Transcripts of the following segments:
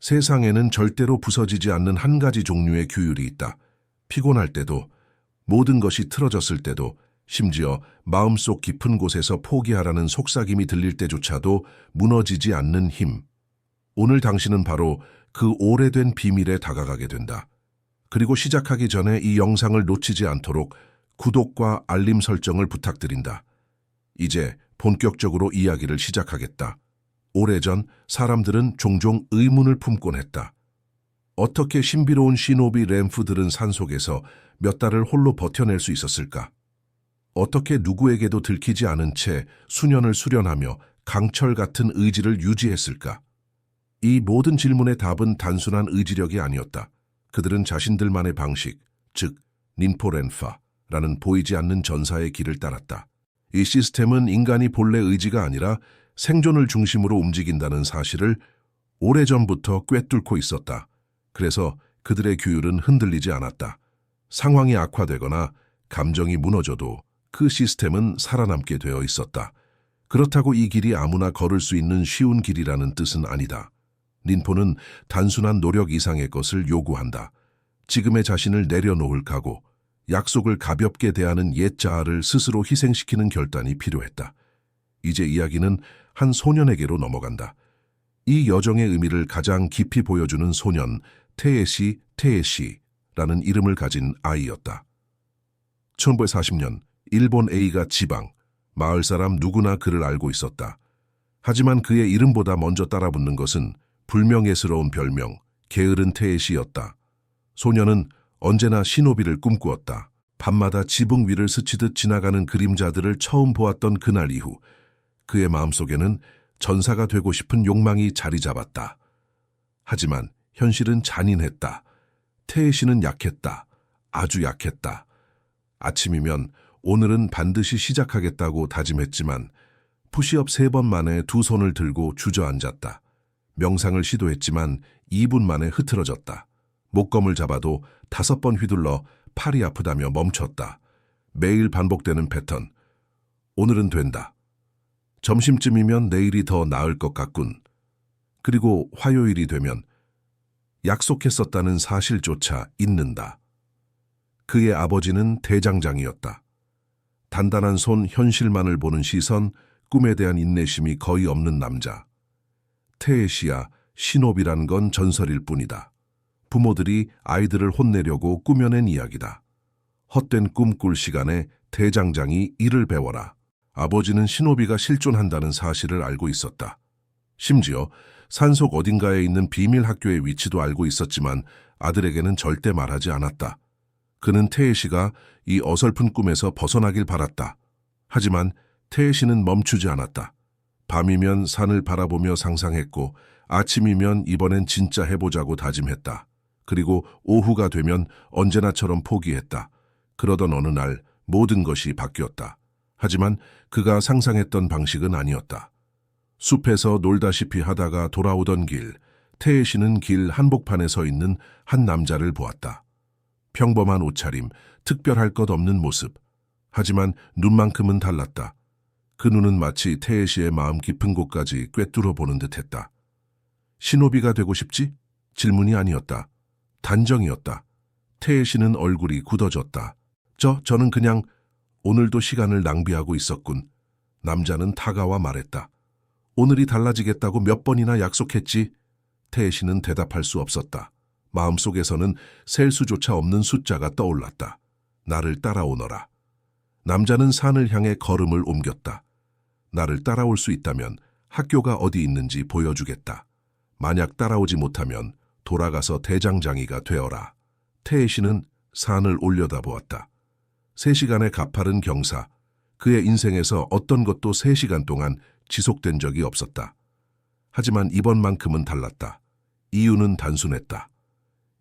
세상에는 절대로 부서지지 않는 한 가지 종류의 규율이 있다. 피곤할 때도, 모든 것이 틀어졌을 때도, 심지어 마음속 깊은 곳에서 포기하라는 속삭임이 들릴 때조차도 무너지지 않는 힘. 오늘 당신은 바로 그 오래된 비밀에 다가가게 된다. 그리고 시작하기 전에 이 영상을 놓치지 않도록 구독과 알림 설정을 부탁드린다. 이제 본격적으로 이야기를 시작하겠다. 오래전 사람들은 종종 의문을 품곤 했다. 어떻게 신비로운 시노비 램프들은 산속에서 몇 달을 홀로 버텨낼 수 있었을까? 어떻게 누구에게도 들키지 않은 채 수년을 수련하며 강철 같은 의지를 유지했을까? 이 모든 질문의 답은 단순한 의지력이 아니었다. 그들은 자신들만의 방식, 즉 닌포렌파라는 보이지 않는 전사의 길을 따랐다. 이 시스템은 인간이 본래 의지가 아니라 생존을 중심으로 움직인다는 사실을 오래전부터 꿰뚫고 있었다. 그래서 그들의 규율은 흔들리지 않았다. 상황이 악화되거나 감정이 무너져도 그 시스템은 살아남게 되어 있었다. 그렇다고 이 길이 아무나 걸을 수 있는 쉬운 길이라는 뜻은 아니다. 닌포는 단순한 노력 이상의 것을 요구한다. 지금의 자신을 내려놓을 각오, 약속을 가볍게 대하는 옛 자아를 스스로 희생시키는 결단이 필요했다. 이제 이야기는 한 소년에게로 넘어간다. 이 여정의 의미를 가장 깊이 보여주는 소년, 테에시라는 이름을 가진 아이였다. 1940년 일본 A가 지방, 마을 사람 누구나 그를 알고 있었다. 하지만 그의 이름보다 먼저 따라붙는 것은 불명예스러운 별명, 게으른 테에시였다. 소년은 언제나 시노비를 꿈꾸었다. 밤마다 지붕 위를 스치듯 지나가는 그림자들을 처음 보았던 그날 이후 그의 마음속에는 전사가 되고 싶은 욕망이 자리 잡았다. 하지만 현실은 잔인했다. 테에시는 약했다. 아주 약했다. 아침이면 오늘은 반드시 시작하겠다고 다짐했지만 푸시업 3번 만에 두 손을 들고 주저앉았다. 명상을 시도했지만 2분 만에 흐트러졌다. 목검을 잡아도 5번 휘둘러 팔이 아프다며 멈췄다. 매일 반복되는 패턴. 오늘은 된다. 점심쯤이면 내일이 더 나을 것 같군. 그리고 화요일이 되면 약속했었다는 사실조차 잊는다. 그의 아버지는 대장장이었다. 단단한 손, 현실만을 보는 시선, 꿈에 대한 인내심이 거의 없는 남자. 테에시야, 시노비란 건 전설일 뿐이다. 부모들이 아이들을 혼내려고 꾸며낸 이야기다. 헛된 꿈 꿀 시간에 대장장이 일을 배워라. 아버지는 시노비가 실존한다는 사실을 알고 있었다. 심지어 산속 어딘가에 있는 비밀 학교의 위치도 알고 있었지만 아들에게는 절대 말하지 않았다. 그는 테에시가 이 어설픈 꿈에서 벗어나길 바랐다. 하지만 테에시는 멈추지 않았다. 밤이면 산을 바라보며 상상했고 아침이면 이번엔 진짜 해보자고 다짐했다. 그리고 오후가 되면 언제나처럼 포기했다. 그러던 어느 날 모든 것이 바뀌었다. 하지만 그가 상상했던 방식은 아니었다. 숲에서 놀다시피 하다가 돌아오던 길, 테에시는 길 한복판에 서 있는 한 남자를 보았다. 평범한 옷차림, 특별할 것 없는 모습. 하지만 눈만큼은 달랐다. 그 눈은 마치 테에시의 마음 깊은 곳까지 꿰뚫어 보는 듯했다. 시노비가 되고 싶지? 질문이 아니었다. 단정이었다. 테에시는 얼굴이 굳어졌다. 저는 그냥 오늘도 시간을 낭비하고 있었군. 남자는 다가와 말했다. 오늘이 달라지겠다고 몇 번이나 약속했지? 테에시는 대답할 수 없었다. 마음속에서는 셀 수조차 없는 숫자가 떠올랐다. 나를 따라오너라. 남자는 산을 향해 걸음을 옮겼다. 나를 따라올 수 있다면 학교가 어디 있는지 보여주겠다. 만약 따라오지 못하면 돌아가서 대장장이가 되어라. 테에시는 산을 올려다보았다. 3시간의 가파른 경사. 그의 인생에서 어떤 것도 3시간 동안 지속된 적이 없었다. 하지만 이번만큼은 달랐다. 이유는 단순했다.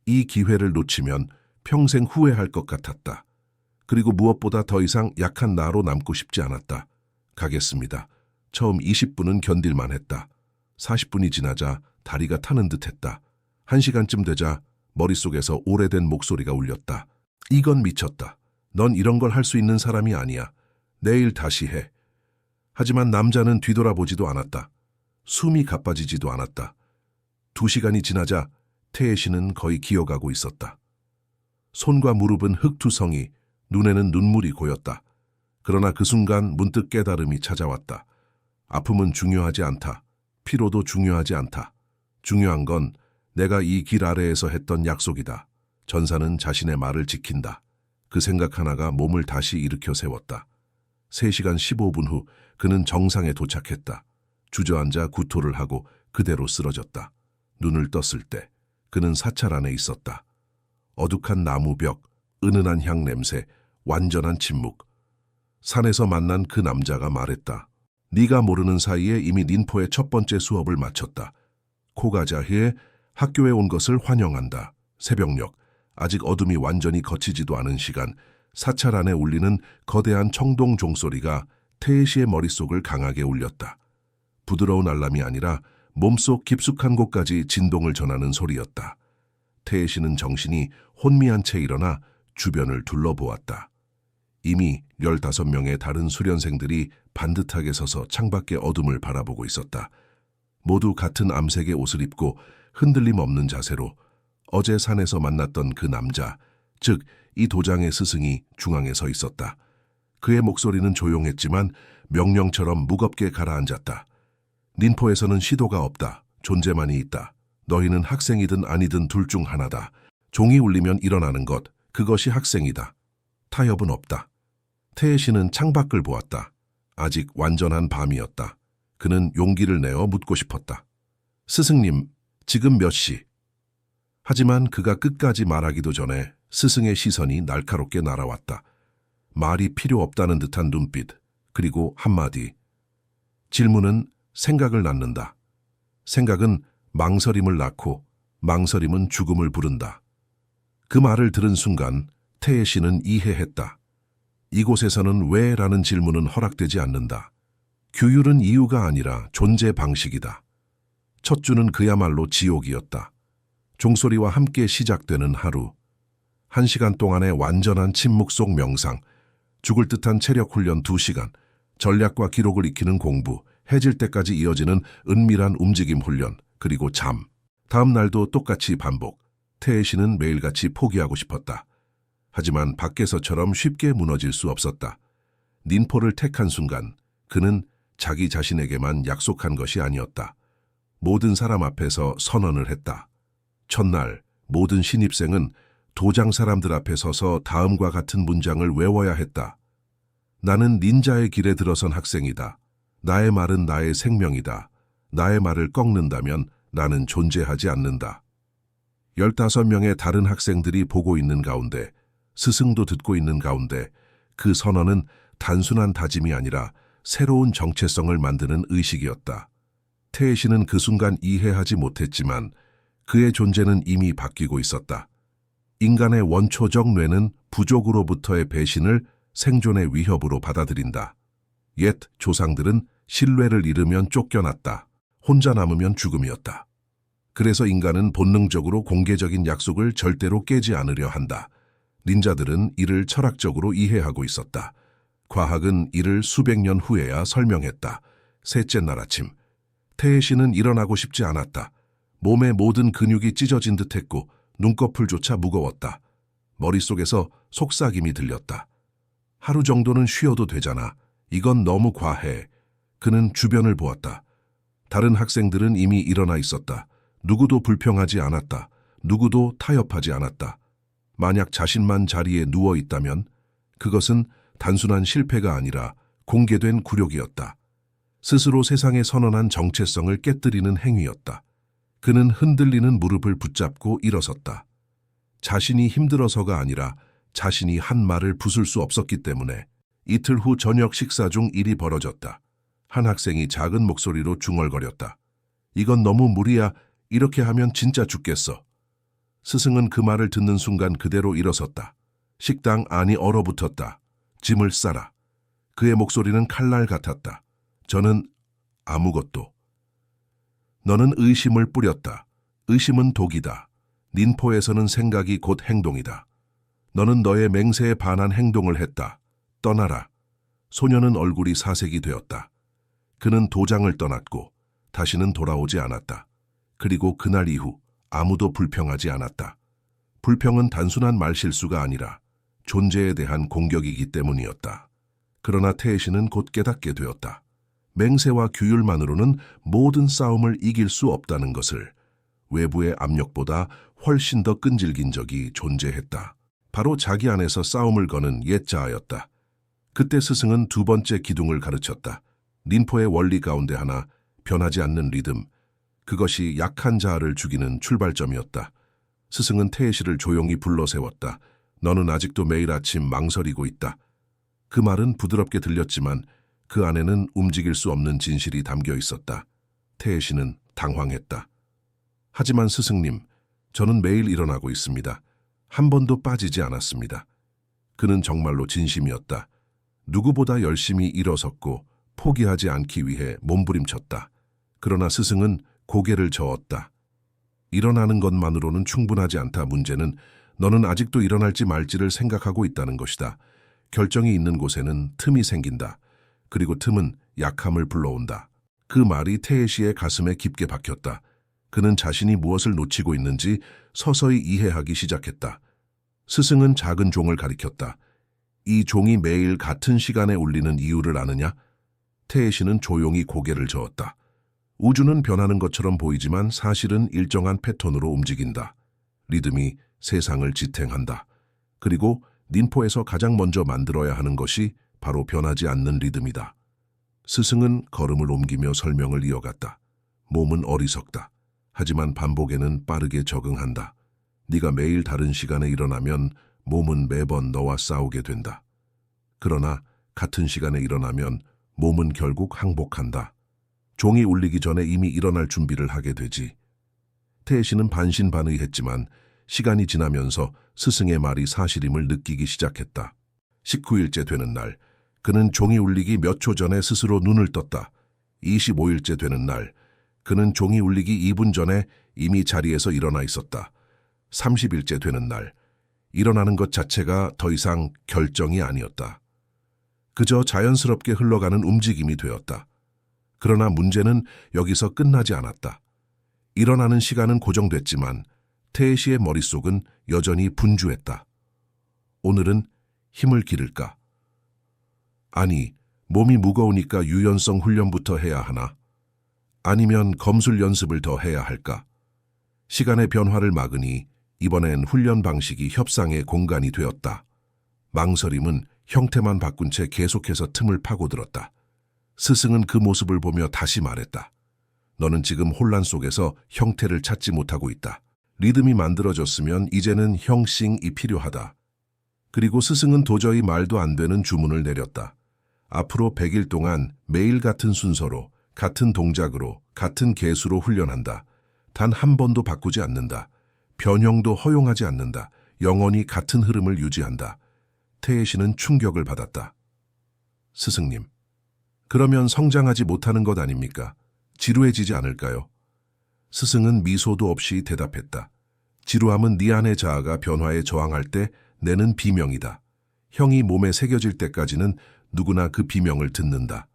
이 기회를 놓치면 평생 후회할 것 같았다. 그리고 무엇보다 더 이상 약한 나로 남고 싶지 않았다. 가겠습니다. 처음 20분은 견딜만 했다. 40분이 지나자 다리가 타는 듯했다. 1시간쯤 되자 머릿속에서 오래된 목소리가 울렸다. 이건 미쳤다. 넌 이런 걸 할 수 있는 사람이 아니야. 내일 다시 해. 하지만 남자는 뒤돌아보지도 않았다. 숨이 가빠지지도 않았다. 2시간이 지나자 태혜 씨는 거의 기어가고 있었다. 손과 무릎은 흙투성이, 눈에는 눈물이 고였다. 그러나 그 순간 문득 깨달음이 찾아왔다. 아픔은 중요하지 않다. 피로도 중요하지 않다. 중요한 건 내가 이 길 아래에서 했던 약속이다. 전사는 자신의 말을 지킨다. 그 생각 하나가 몸을 다시 일으켜 세웠다. 3시간 15분 후 그는 정상에 도착했다. 주저앉아 구토를 하고 그대로 쓰러졌다. 눈을 떴을 때 그는 사찰 안에 있었다. 어둑한 나무벽, 은은한 향 냄새, 완전한 침묵. 산에서 만난 그 남자가 말했다. 네가 모르는 사이에 이미 닌포의 첫 번째 수업을 마쳤다. 코가자히에 학교에 온 것을 환영한다. 새벽녘, 아직 어둠이 완전히 걷히지도 않은 시간, 사찰 안에 울리는 거대한 청동 종소리가 태혜 씨의 머릿속을 강하게 울렸다. 부드러운 알람이 아니라 몸속 깊숙한 곳까지 진동을 전하는 소리였다. 태혜 씨는 정신이 혼미한 채 일어나 주변을 둘러보았다. 이미 15명의 다른 수련생들이 반듯하게 서서 창밖의 어둠을 바라보고 있었다. 모두 같은 암색의 옷을 입고 흔들림 없는 자세로 어제 산에서 만났던 그 남자, 즉 이 도장의 스승이 중앙에 서 있었다. 그의 목소리는 조용했지만 명령처럼 무겁게 가라앉았다. 닌포에서는 시도가 없다. 존재만이 있다. 너희는 학생이든 아니든 둘 중 하나다. 종이 울리면 일어나는 것, 그것이 학생이다. 타협은 없다. 태혜 씨는 창밖을 보았다. 아직 완전한 밤이었다. 그는 용기를 내어 묻고 싶었다. 스승님, 지금 몇 시? 하지만 그가 끝까지 말하기도 전에 스승의 시선이 날카롭게 날아왔다. 말이 필요 없다는 듯한 눈빛, 그리고 한마디. 질문은 생각을 낳는다. 생각은 망설임을 낳고 망설임은 죽음을 부른다. 그 말을 들은 순간 태혜 씨는 이해했다. 이곳에서는 왜? 라는 질문은 허락되지 않는다. 규율은 이유가 아니라 존재 방식이다. 첫 주는 그야말로 지옥이었다. 종소리와 함께 시작되는 하루. 1시간 동안의 완전한 침묵 속 명상, 죽을 듯한 체력 훈련 2시간, 전략과 기록을 익히는 공부, 해질 때까지 이어지는 은밀한 움직임 훈련, 그리고 잠. 다음 날도 똑같이 반복. 태혜 씨는 매일같이 포기하고 싶었다. 하지만 밖에서처럼 쉽게 무너질 수 없었다. 닌포를 택한 순간 그는 자기 자신에게만 약속한 것이 아니었다. 모든 사람 앞에서 선언을 했다. 첫날 모든 신입생은 도장 사람들 앞에 서서 다음과 같은 문장을 외워야 했다. 나는 닌자의 길에 들어선 학생이다. 나의 말은 나의 생명이다. 나의 말을 꺾는다면 나는 존재하지 않는다. 15명의 다른 학생들이 보고 있는 가운데, 스승도 듣고 있는 가운데 그 선언은 단순한 다짐이 아니라 새로운 정체성을 만드는 의식이었다. 태혜 씨는 그 순간 이해하지 못했지만 그의 존재는 이미 바뀌고 있었다. 인간의 원초적 뇌는 부족으로부터의 배신을 생존의 위협으로 받아들인다. 옛 조상들은 신뢰를 잃으면 쫓겨났다. 혼자 남으면 죽음이었다. 그래서 인간은 본능적으로 공개적인 약속을 절대로 깨지 않으려 한다. 닌자들은 이를 철학적으로 이해하고 있었다. 과학은 이를 수백 년 후에야 설명했다. 셋째 날 아침, 태혜 씨는 일어나고 싶지 않았다. 몸의 모든 근육이 찢어진 듯했고 눈꺼풀조차 무거웠다. 머릿속에서 속삭임이 들렸다. 하루 정도는 쉬어도 되잖아. 이건 너무 과해. 그는 주변을 보았다. 다른 학생들은 이미 일어나 있었다. 누구도 불평하지 않았다. 누구도 타협하지 않았다. 만약 자신만 자리에 누워 있다면 그것은 단순한 실패가 아니라 공개된 굴욕이었다. 스스로 세상에 선언한 정체성을 깨뜨리는 행위였다. 그는 흔들리는 무릎을 붙잡고 일어섰다. 자신이 힘들어서가 아니라 자신이 한 말을 부술 수 없었기 때문에. 이틀 후 저녁 식사 중 일이 벌어졌다. 한 학생이 작은 목소리로 중얼거렸다. 이건 너무 무리야. 이렇게 하면 진짜 죽겠어. 스승은 그 말을 듣는 순간 그대로 일어섰다. 식당 안이 얼어붙었다. 짐을 싸라. 그의 목소리는 칼날 같았다. 저는 아무것도. 너는 의심을 뿌렸다. 의심은 독이다. 닌포에서는 생각이 곧 행동이다. 너는 너의 맹세에 반한 행동을 했다. 떠나라. 소녀는 얼굴이 사색이 되었다. 그는 도장을 떠났고 다시는 돌아오지 않았다. 그리고 그날 이후 아무도 불평하지 않았다. 불평은 단순한 말실수가 아니라 존재에 대한 공격이기 때문이었다. 그러나 태혜씨는 곧 깨닫게 되었다. 맹세와 규율만으로는 모든 싸움을 이길 수 없다는 것을. 외부의 압력보다 훨씬 더 끈질긴 적이 존재했다. 바로 자기 안에서 싸움을 거는 옛 자아였다. 그때 스승은 두 번째 기둥을 가르쳤다. 린포의 원리 가운데 하나, 변하지 않는 리듬. 그것이 약한 자아를 죽이는 출발점이었다. 스승은 태혜씨를 조용히 불러 세웠다. 너는 아직도 매일 아침 망설이고 있다. 그 말은 부드럽게 들렸지만 그 안에는 움직일 수 없는 진실이 담겨 있었다. 태혜씨는 당황했다. 하지만 스승님, 저는 매일 일어나고 있습니다. 한 번도 빠지지 않았습니다. 그는 정말로 진심이었다. 누구보다 열심히 일어섰고 포기하지 않기 위해 몸부림쳤다. 그러나 스승은 고개를 저었다. 일어나는 것만으로는 충분하지 않다. 문제는 너는 아직도 일어날지 말지를 생각하고 있다는 것이다. 결정이 있는 곳에는 틈이 생긴다. 그리고 틈은 약함을 불러온다. 그 말이 태혜씨의 가슴에 깊게 박혔다. 그는 자신이 무엇을 놓치고 있는지 서서히 이해하기 시작했다. 스승은 작은 종을 가리켰다. 이 종이 매일 같은 시간에 울리는 이유를 아느냐? 태혜씨는 조용히 고개를 저었다. 우주는 변하는 것처럼 보이지만 사실은 일정한 패턴으로 움직인다. 리듬이 세상을 지탱한다. 그리고 닌포에서 가장 먼저 만들어야 하는 것이 바로 변하지 않는 리듬이다. 스승은 걸음을 옮기며 설명을 이어갔다. 몸은 어리석다. 하지만 반복에는 빠르게 적응한다. 네가 매일 다른 시간에 일어나면 몸은 매번 너와 싸우게 된다. 그러나 같은 시간에 일어나면 몸은 결국 항복한다. 종이 울리기 전에 이미 일어날 준비를 하게 되지. 태혜씨는 반신반의했지만 시간이 지나면서 스승의 말이 사실임을 느끼기 시작했다. 19일째 되는 날, 그는 종이 울리기 몇 초 전에 스스로 눈을 떴다. 25일째 되는 날, 그는 종이 울리기 2분 전에 이미 자리에서 일어나 있었다. 30일째 되는 날, 일어나는 것 자체가 더 이상 결정이 아니었다. 그저 자연스럽게 흘러가는 움직임이 되었다. 그러나 문제는 여기서 끝나지 않았다. 일어나는 시간은 고정됐지만 태혜씨의 머릿속은 여전히 분주했다. 오늘은 힘을 기를까? 아니, 몸이 무거우니까 유연성 훈련부터 해야 하나? 아니면 검술 연습을 더 해야 할까? 시간의 변화를 막으니 이번엔 훈련 방식이 협상의 공간이 되었다. 망설임은 형태만 바꾼 채 계속해서 틈을 파고들었다. 스승은 그 모습을 보며 다시 말했다. 너는 지금 혼란 속에서 형태를 찾지 못하고 있다. 리듬이 만들어졌으면 이제는 형식이 필요하다. 그리고 스승은 도저히 말도 안 되는 주문을 내렸다. 앞으로 100일 동안 매일 같은 순서로, 같은 동작으로, 같은 개수로 훈련한다. 단 한 번도 바꾸지 않는다. 변형도 허용하지 않는다. 영원히 같은 흐름을 유지한다. 태혜씨는 충격을 받았다. 스승님, 그러면 성장하지 못하는 것 아닙니까? 지루해지지 않을까요? 스승은 미소도 없이 대답했다. 지루함은 네 안의 자아가 변화에 저항할 때 내는 비명이다. 형이 몸에 새겨질 때까지는 누구나 그 비명을 듣는다.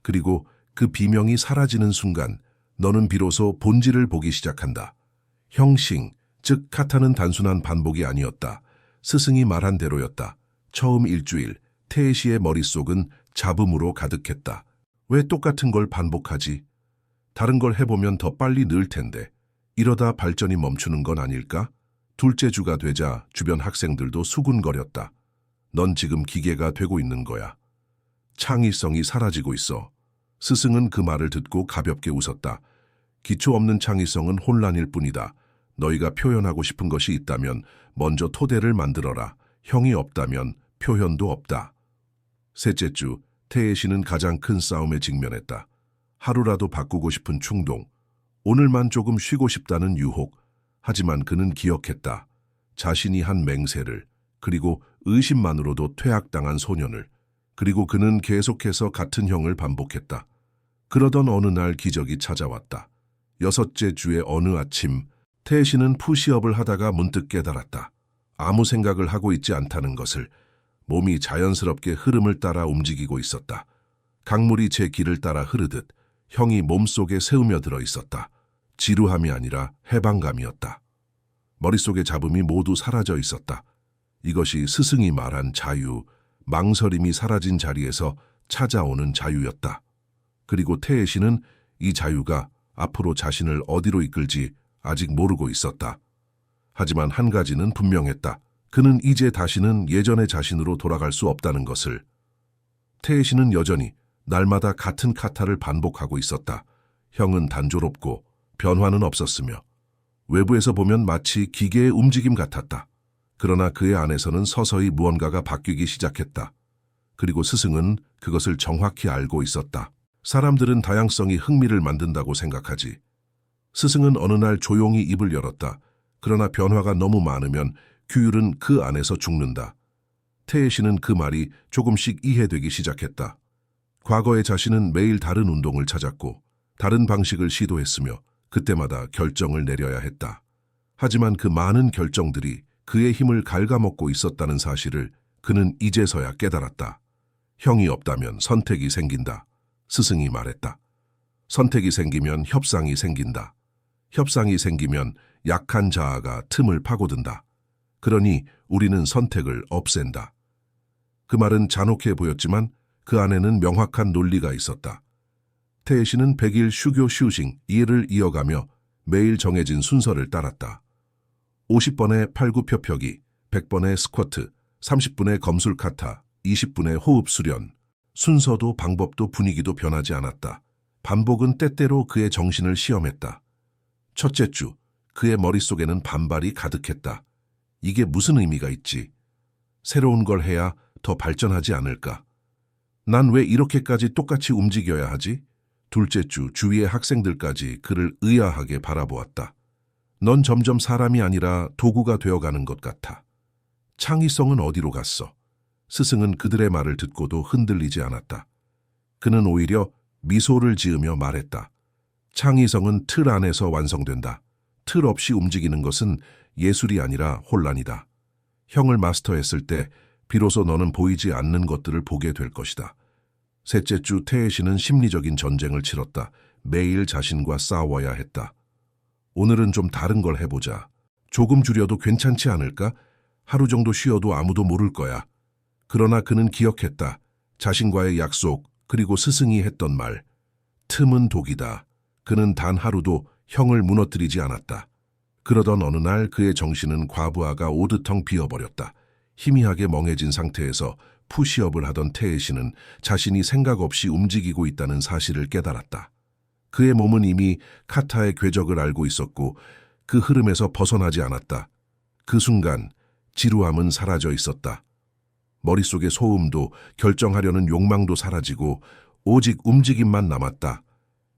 그리고 그 비명이 사라지는 순간 너는 비로소 본질을 보기 시작한다. 형식, 즉 카타는 단순한 반복이 아니었다. 스승이 말한 대로였다. 처음 일주일, 태혜씨의 머릿속은 잡음으로 가득했다. 왜 똑같은 걸 반복하지? 다른 걸 해보면 더 빨리 늘 텐데. 이러다 발전이 멈추는 건 아닐까? 둘째 주가 되자 주변 학생들도 수군거렸다. 넌 지금 기계가 되고 있는 거야. 창의성이 사라지고 있어. 스승은 그 말을 듣고 가볍게 웃었다. 기초 없는 창의성은 혼란일 뿐이다. 너희가 표현하고 싶은 것이 있다면 먼저 토대를 만들어라. 형이 없다면 표현도 없다. 셋째 주, 태혜씨는 가장 큰 싸움에 직면했다. 하루라도 바꾸고 싶은 충동, 오늘만 조금 쉬고 싶다는 유혹. 하지만 그는 기억했다. 자신이 한 맹세를, 그리고 의심만으로도 퇴학당한 소년을. 그리고 그는 계속해서 같은 형을 반복했다. 그러던 어느 날 기적이 찾아왔다. 여섯째 주의 어느 아침, 태혜씨는 푸시업을 하다가 문득 깨달았다. 아무 생각을 하고 있지 않다는 것을. 몸이 자연스럽게 흐름을 따라 움직이고 있었다. 강물이 제 길을 따라 흐르듯 형이 몸속에 새우며 들어 있었다. 지루함이 아니라 해방감이었다. 머릿속의 잡음이 모두 사라져 있었다. 이것이 스승이 말한 자유, 망설임이 사라진 자리에서 찾아오는 자유였다. 그리고 태혜씨는 이 자유가 앞으로 자신을 어디로 이끌지 아직 모르고 있었다. 하지만 한 가지는 분명했다. 그는 이제 다시는 예전의 자신으로 돌아갈 수 없다는 것을. 태혜씨는 여전히 날마다 같은 카타를 반복하고 있었다. 형은 단조롭고 변화는 없었으며 외부에서 보면 마치 기계의 움직임 같았다. 그러나 그의 안에서는 서서히 무언가가 바뀌기 시작했다. 그리고 스승은 그것을 정확히 알고 있었다. 사람들은 다양성이 흥미를 만든다고 생각하지. 스승은 어느 날 조용히 입을 열었다. 그러나 변화가 너무 많으면 규율은 그 안에서 죽는다. 태혜씨는 그 말이 조금씩 이해되기 시작했다. 과거의 자신은 매일 다른 운동을 찾았고 다른 방식을 시도했으며 그때마다 결정을 내려야 했다. 하지만 그 많은 결정들이 그의 힘을 갉아먹고 있었다는 사실을 그는 이제서야 깨달았다. 형이 없다면 선택이 생긴다. 스승이 말했다. 선택이 생기면 협상이 생긴다. 협상이 생기면 약한 자아가 틈을 파고든다. 그러니 우리는 선택을 없앤다. 그 말은 잔혹해 보였지만 그 안에는 명확한 논리가 있었다. 태혜씨는 100일 슈교 슈싱 이를 이어가며 매일 정해진 순서를 따랐다. 50번의 팔굽혀펴기, 100번의 스쿼트, 30분의 검술 카타, 20분의 호흡 수련. 순서도 방법도 분위기도 변하지 않았다. 반복은 때때로 그의 정신을 시험했다. 첫째 주, 그의 머릿속에는 반발이 가득했다. 이게 무슨 의미가 있지? 새로운 걸 해야 더 발전하지 않을까? 난 왜 이렇게까지 똑같이 움직여야 하지? 둘째 주, 주위의 학생들까지 그를 의아하게 바라보았다. 넌 점점 사람이 아니라 도구가 되어가는 것 같아. 창의성은 어디로 갔어? 스승은 그들의 말을 듣고도 흔들리지 않았다. 그는 오히려 미소를 지으며 말했다. 창의성은 틀 안에서 완성된다. 틀 없이 움직이는 것은 예술이 아니라 혼란이다. 형을 마스터했을 때 비로소 너는 보이지 않는 것들을 보게 될 것이다. 셋째 주, 태혜씨는 심리적인 전쟁을 치렀다. 매일 자신과 싸워야 했다. 오늘은 좀 다른 걸 해보자. 조금 줄여도 괜찮지 않을까? 하루 정도 쉬어도 아무도 모를 거야. 그러나 그는 기억했다. 자신과의 약속, 그리고 스승이 했던 말. 틈은 독이다. 그는 단 하루도 형을 무너뜨리지 않았다. 그러던 어느 날 그의 정신은 과부하가 오드텅 비어버렸다. 희미하게 멍해진 상태에서 푸시업을 하던 태혜씨는 자신이 생각 없이 움직이고 있다는 사실을 깨달았다. 그의 몸은 이미 카타의 궤적을 알고 있었고 그 흐름에서 벗어나지 않았다. 그 순간 지루함은 사라져 있었다. 머릿속의 소음도 결정하려는 욕망도 사라지고 오직 움직임만 남았다.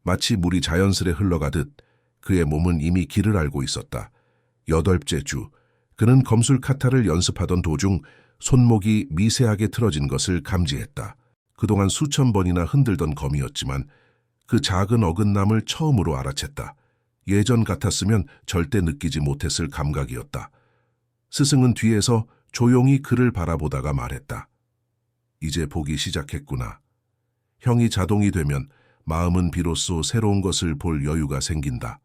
마치 물이 자연스레 흘러가듯 그의 몸은 이미 길을 알고 있었다. 8째 주, 그는 검술 카타를 연습하던 도중 손목이 미세하게 틀어진 것을 감지했다. 그동안 수천 번이나 흔들던 검이었지만 그 작은 어긋남을 처음으로 알아챘다. 예전 같았으면 절대 느끼지 못했을 감각이었다. 스승은 뒤에서 조용히 그를 바라보다가 말했다. 이제 보기 시작했구나. 형이 자동이 되면 마음은 비로소 새로운 것을 볼 여유가 생긴다.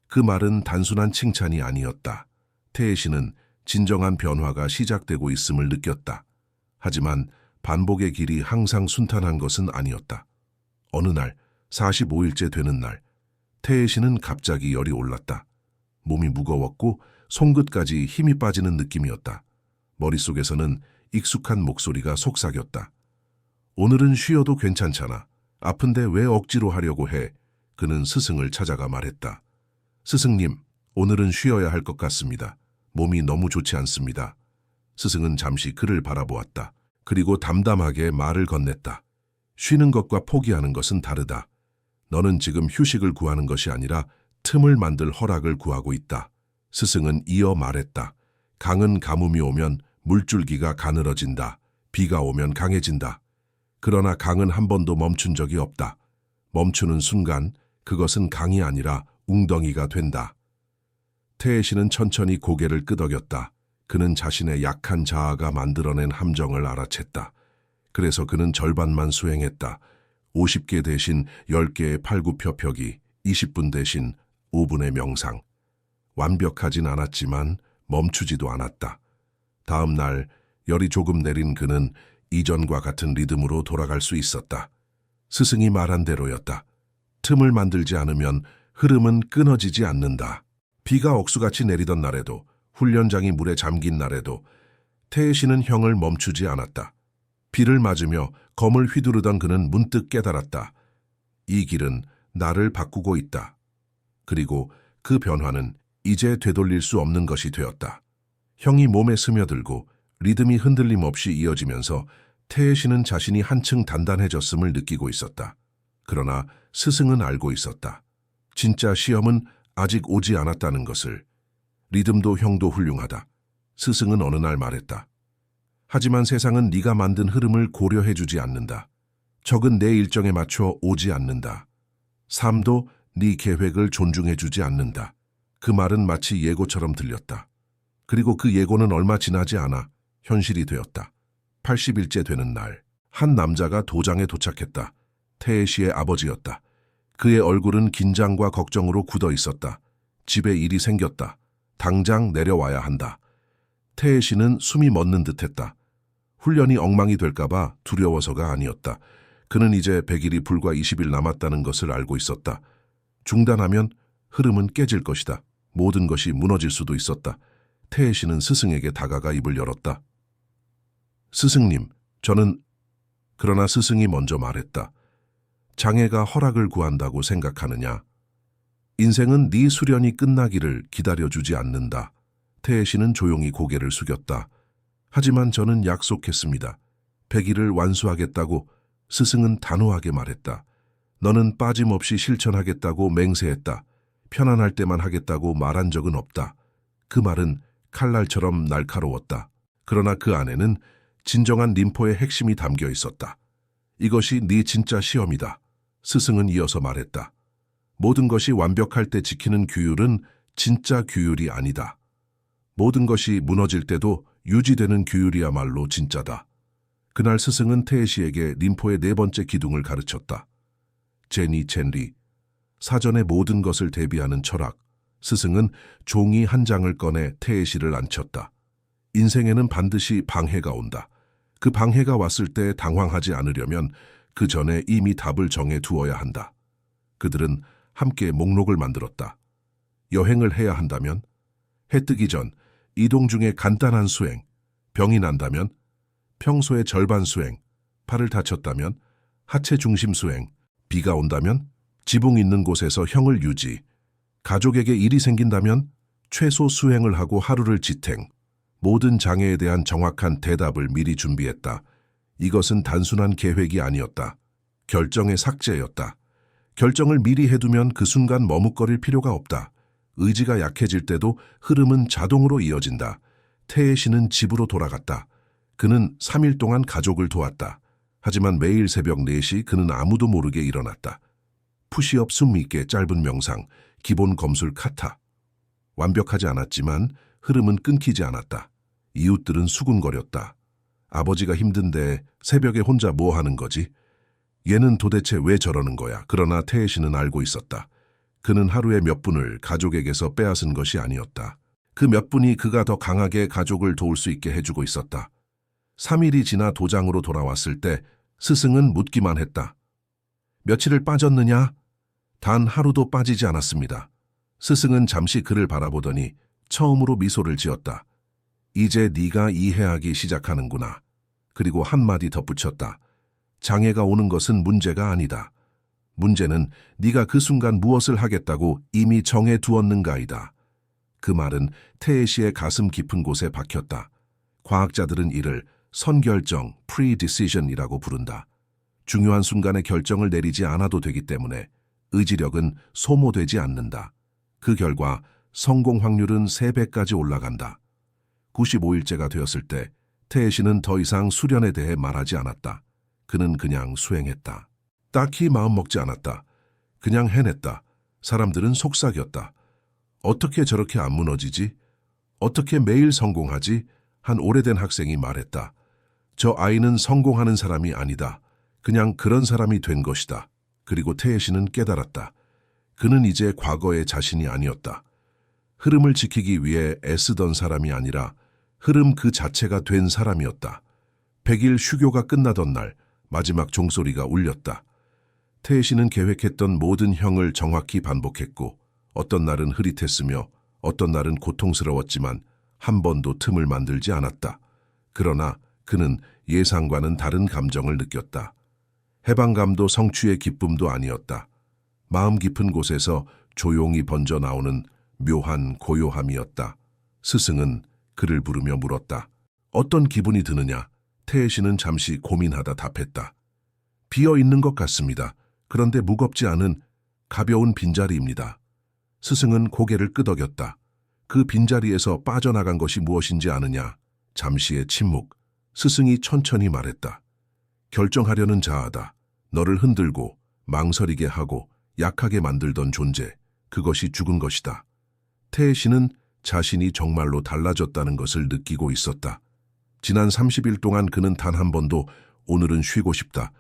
그 말은 단순한 칭찬이 아니었다. 태혜씨는 진정한 변화가 시작되고 있음을 느꼈다. 하지만 반복의 길이 항상 순탄한 것은 아니었다. 어느 날, 45일째 되는 날, 태혜씨는 갑자기 열이 올랐다. 몸이 무거웠고 손끝까지 힘이 빠지는 느낌이었다. 머릿속에서는 익숙한 목소리가 속삭였다. 오늘은 쉬어도 괜찮잖아. 아픈데 왜 억지로 하려고 해? 그는 스승을 찾아가 말했다. 스승님, 오늘은 쉬어야 할 것 같습니다. 몸이 너무 좋지 않습니다. 스승은 잠시 그를 바라보았다. 그리고 담담하게 말을 건넸다. 쉬는 것과 포기하는 것은 다르다. 너는 지금 휴식을 구하는 것이 아니라 틈을 만들 허락을 구하고 있다. 스승은 이어 말했다. 강은 가뭄이 오면 물줄기가 가늘어진다. 비가 오면 강해진다. 그러나 강은 한 번도 멈춘 적이 없다. 멈추는 순간 그것은 강이 아니라 웅덩이가 된다. 태혜씨는 천천히 고개를 끄덕였다. 그는 자신의 약한 자아가 만들어낸 함정을 알아챘다. 그래서 그는 절반만 수행했다. 50개 대신 10개의 팔굽혀펴기, 20분 대신 5분의 명상. 완벽하진 않았지만 멈추지도 않았다. 다음 날 열이 조금 내린 그는 이전과 같은 리듬으로 돌아갈 수 있었다. 스승이 말한 대로였다. 틈을 만들지 않으면 흐름은 끊어지지 않는다. 비가 억수같이 내리던 날에도, 훈련장이 물에 잠긴 날에도 태혜씨는 형을 멈추지 않았다. 비를 맞으며 검을 휘두르던 그는 문득 깨달았다. 이 길은 나를 바꾸고 있다. 그리고 그 변화는 이제 되돌릴 수 없는 것이 되었다. 형이 몸에 스며들고 리듬이 흔들림 없이 이어지면서 태혜씨는 자신이 한층 단단해졌음을 느끼고 있었다. 그러나 스승은 알고 있었다. 진짜 시험은 아직 오지 않았다는 것을. 리듬도 형도 훌륭하다. 스승은 어느 날 말했다. 하지만 세상은 네가 만든 흐름을 고려해주지 않는다. 적은 내 일정에 맞춰 오지 않는다. 삶도 네 계획을 존중해주지 않는다. 그 말은 마치 예고처럼 들렸다. 그리고 그 예고는 얼마 지나지 않아 현실이 되었다. 80일째 되는 날, 한 남자가 도장에 도착했다. 태혜씨의 아버지였다. 그의 얼굴은 긴장과 걱정으로 굳어 있었다. 집에 일이 생겼다. 당장 내려와야 한다. 태혜씨는 숨이 멎는 듯했다. 훈련이 엉망이 될까봐 두려워서가 아니었다. 그는 이제 100일이 불과 20일 남았다는 것을 알고 있었다. 중단하면 흐름은 깨질 것이다. 모든 것이 무너질 수도 있었다. 태혜씨는 스승에게 다가가 입을 열었다. 스승님, 저는... 그러나 스승이 먼저 말했다. 장애가 허락을 구한다고 생각하느냐? 인생은 네 수련이 끝나기를 기다려주지 않는다. 태혜씨는 조용히 고개를 숙였다. 하지만 저는 약속했습니다. 100일을 완수하겠다고. 스승은 단호하게 말했다. 너는 빠짐없이 실천하겠다고 맹세했다. 편안할 때만 하겠다고 말한 적은 없다. 그 말은 칼날처럼 날카로웠다. 그러나 그 안에는 진정한 림포의 핵심이 담겨 있었다. 이것이 네 진짜 시험이다. 스승은 이어서 말했다. 모든 것이 완벽할 때 지키는 규율은 진짜 규율이 아니다. 모든 것이 무너질 때도 유지되는 규율이야말로 진짜다. 그날 스승은 태혜씨에게 림포의 4번째 기둥을 가르쳤다. 제니 첸리, 사전의 모든 것을 대비하는 철학. 스승은 종이 한 장을 꺼내 태혜씨를 앉혔다. 인생에는 반드시 방해가 온다. 그 방해가 왔을 때 당황하지 않으려면 그 전에 이미 답을 정해 두어야 한다. 그들은 함께 목록을 만들었다. 여행을 해야 한다면, 해 뜨기 전 이동 중에 간단한 수행, 병이 난다면, 평소의 절반 수행, 팔을 다쳤다면, 하체 중심 수행, 비가 온다면, 지붕 있는 곳에서 형을 유지, 가족에게 일이 생긴다면 최소 수행을 하고 하루를 지탱, 모든 장애에 대한 정확한 대답을 미리 준비했다. 이것은 단순한 계획이 아니었다. 결정의 삭제였다. 결정을 미리 해두면 그 순간 머뭇거릴 필요가 없다. 의지가 약해질 때도 흐름은 자동으로 이어진다. 태혜씨는 집으로 돌아갔다. 그는 3일 동안 가족을 도왔다. 하지만 매일 새벽 4시 그는 아무도 모르게 일어났다. 푸시업 숨있게 짧은 명상, 기본 검술 카타. 완벽하지 않았지만 흐름은 끊기지 않았다. 이웃들은 수군거렸다. 아버지가 힘든데 새벽에 혼자 뭐 하는 거지? 얘는 도대체 왜 저러는 거야? 그러나 태혜씨는 알고 있었다. 그는 하루에 몇 분을 가족에게서 빼앗은 것이 아니었다. 그 몇 분이 그가 더 강하게 가족을 도울 수 있게 해주고 있었다. 3일이 지나 도장으로 돌아왔을 때 스승은 묻기만 했다. 며칠을 빠졌느냐? 단 하루도 빠지지 않았습니다. 스승은 잠시 그를 바라보더니 처음으로 미소를 지었다. 이제 네가 이해하기 시작하는구나. 그리고 한마디 덧붙였다. 장애가 오는 것은 문제가 아니다. 문제는 네가 그 순간 무엇을 하겠다고 이미 정해 두었는가이다. 그 말은 태혜씨의 가슴 깊은 곳에 박혔다. 과학자들은 이를 선결정, pre-decision이라고 부른다. 중요한 순간에 결정을 내리지 않아도 되기 때문에 의지력은 소모되지 않는다. 그 결과 성공 확률은 3배까지 올라간다. 95일째가 되었을 때 태혜씨는 더 이상 수련에 대해 말하지 않았다. 그는 그냥 수행했다. 딱히 마음먹지 않았다. 그냥 해냈다. 사람들은 속삭였다. 어떻게 저렇게 안 무너지지? 어떻게 매일 성공하지? 한 오래된 학생이 말했다. 저 아이는 성공하는 사람이 아니다. 그냥 그런 사람이 된 것이다. 그리고 태혜씨는 깨달았다. 그는 이제 과거의 자신이 아니었다. 흐름을 지키기 위해 애쓰던 사람이 아니라 흐름 그 자체가 된 사람이었다. 100일 휴교가 끝나던 날 마지막 종소리가 울렸다. 태혜씨는 계획했던 모든 형을 정확히 반복했고 어떤 날은 흐릿했으며 어떤 날은 고통스러웠지만 한 번도 틈을 만들지 않았다. 그러나 그는 예상과는 다른 감정을 느꼈다. 해방감도 성취의 기쁨도 아니었다. 마음 깊은 곳에서 조용히 번져 나오는 묘한 고요함이었다. 스승은 그를 부르며 물었다. 어떤 기분이 드느냐? 태혜씨는 잠시 고민하다 답했다. 비어 있는 것 같습니다. 그런데 무겁지 않은 가벼운 빈자리입니다. 스승은 고개를 끄덕였다. 그 빈자리에서 빠져나간 것이 무엇인지 아느냐? 잠시의 침묵. 스승이 천천히 말했다. 결정하려는 자아다. 너를 흔들고 망설이게 하고 약하게 만들던 존재. 그것이 죽은 것이다. 태혜씨는 자신이 정말로 달라졌다는 것을 느끼고 있었다. 지난 30일 동안 그는 단 한 번도 오늘은 쉬고 싶다.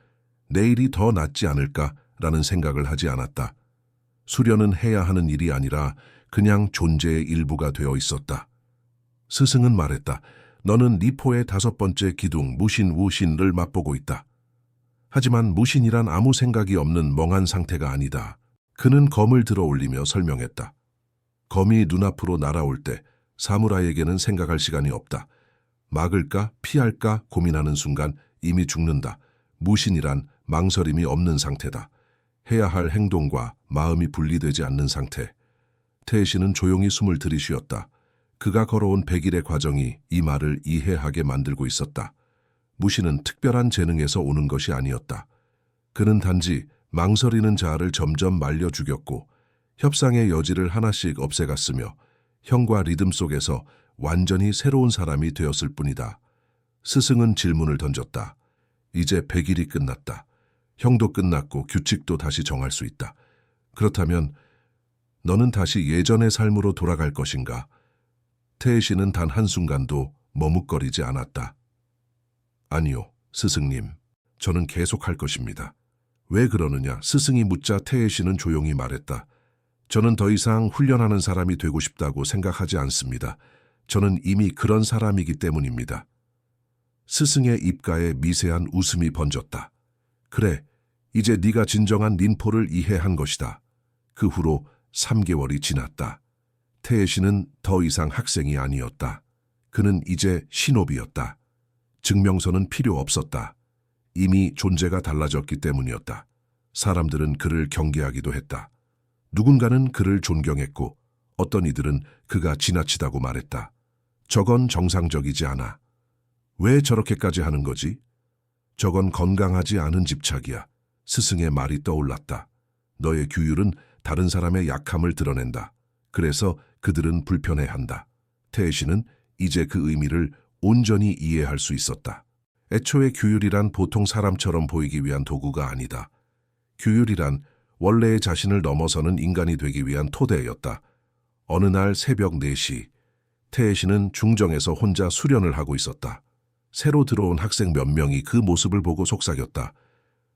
내일이 더 낫지 않을까라는 생각을 하지 않았다. 수련은 해야 하는 일이 아니라 그냥 존재의 일부가 되어 있었다. 스승은 말했다. 너는 니포의 5번째 기둥 무신우신을 맛보고 있다. 하지만 무신이란 아무 생각이 없는 멍한 상태가 아니다. 그는 검을 들어 올리며 설명했다. 검이 눈앞으로 날아올 때 사무라이에게는 생각할 시간이 없다. 막을까 피할까 고민하는 순간 이미 죽는다. 무신이란 망설임이 없는 상태다. 해야 할 행동과 마음이 분리되지 않는 상태. 태혜씨는 조용히 숨을 들이쉬었다. 그가 걸어온 100일의 과정이 이 말을 이해하게 만들고 있었다. 무신은 특별한 재능에서 오는 것이 아니었다. 그는 단지 망설이는 자아를 점점 말려 죽였고 협상의 여지를 하나씩 없애갔으며 형과 리듬 속에서 완전히 새로운 사람이 되었을 뿐이다. 스승은 질문을 던졌다. 이제 100일이 끝났다. 형도 끝났고 규칙도 다시 정할 수 있다. 그렇다면 너는 다시 예전의 삶으로 돌아갈 것인가? 태혜씨는 단 한순간도 머뭇거리지 않았다. 아니요, 스승님. 저는 계속할 것입니다. 왜 그러느냐? 스승이 묻자 태혜씨는 조용히 말했다. 저는 더 이상 훈련하는 사람이 되고 싶다고 생각하지 않습니다. 저는 이미 그런 사람이기 때문입니다. 스승의 입가에 미세한 웃음이 번졌다. 그래, 이제 네가 진정한 닌포를 이해한 것이다. 그 후로 3개월이 지났다. 태혜씨는 더 이상 학생이 아니었다. 그는 이제 신호비였다. 증명서는 필요 없었다. 이미 존재가 달라졌기 때문이었다. 사람들은 그를 경계하기도 했다. 누군가는 그를 존경했고 어떤 이들은 그가 지나치다고 말했다. 저건 정상적이지 않아. 왜 저렇게까지 하는 거지? 저건 건강하지 않은 집착이야. 스승의 말이 떠올랐다. 너의 규율은 다른 사람의 약함을 드러낸다. 그래서 그들은 불편해한다. 태혜씨는 이제 그 의미를 온전히 이해할 수 있었다. 애초에 규율이란 보통 사람처럼 보이기 위한 도구가 아니다. 규율이란 원래의 자신을 넘어서는 인간이 되기 위한 토대였다. 어느 날 새벽 4시, 태혜씨는 중정에서 혼자 수련을 하고 있었다. 새로 들어온 학생 몇 명이 그 모습을 보고 속삭였다.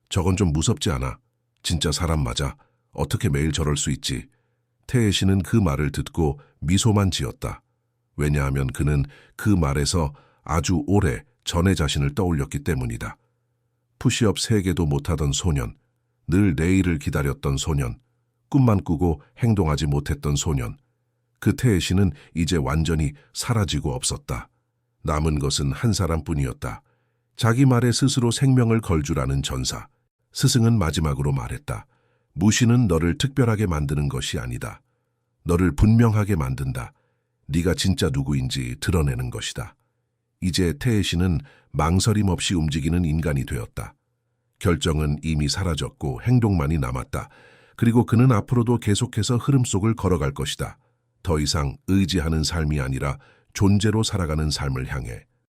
저건 좀 무섭지 않아? 진짜 사람 맞아? 어떻게 매일 저럴 수 있지? 태혜씨는 그 말을 듣고 미소만 지었다. 왜냐하면 그는 그 말에서 아주 오래 전의 자신을 떠올렸기 때문이다. 푸시업 3개도 못하던 소년, 늘 내일을 기다렸던 소년, 꿈만 꾸고 행동하지 못했던 소년. 그 태혜씨는 이제 완전히 사라지고 없었다. 남은 것은 한 사람뿐이었다. 자기 말에 스스로 생명을 걸 줄 아는 전사. 스승은 마지막으로 말했다. 무신은 너를 특별하게 만드는 것이 아니다. 너를 분명하게 만든다. 네가 진짜 누구인지 드러내는 것이다. 이제 태혜씨는 망설임 없이 움직이는 인간이 되었다. 결정은 이미 사라졌고 행동만이 남았다. 그리고 그는 앞으로도 계속해서 흐름 속을 걸어갈 것이다. 더 이상 의지하는 삶이 아니라 존재로 살아가는 삶을 향해.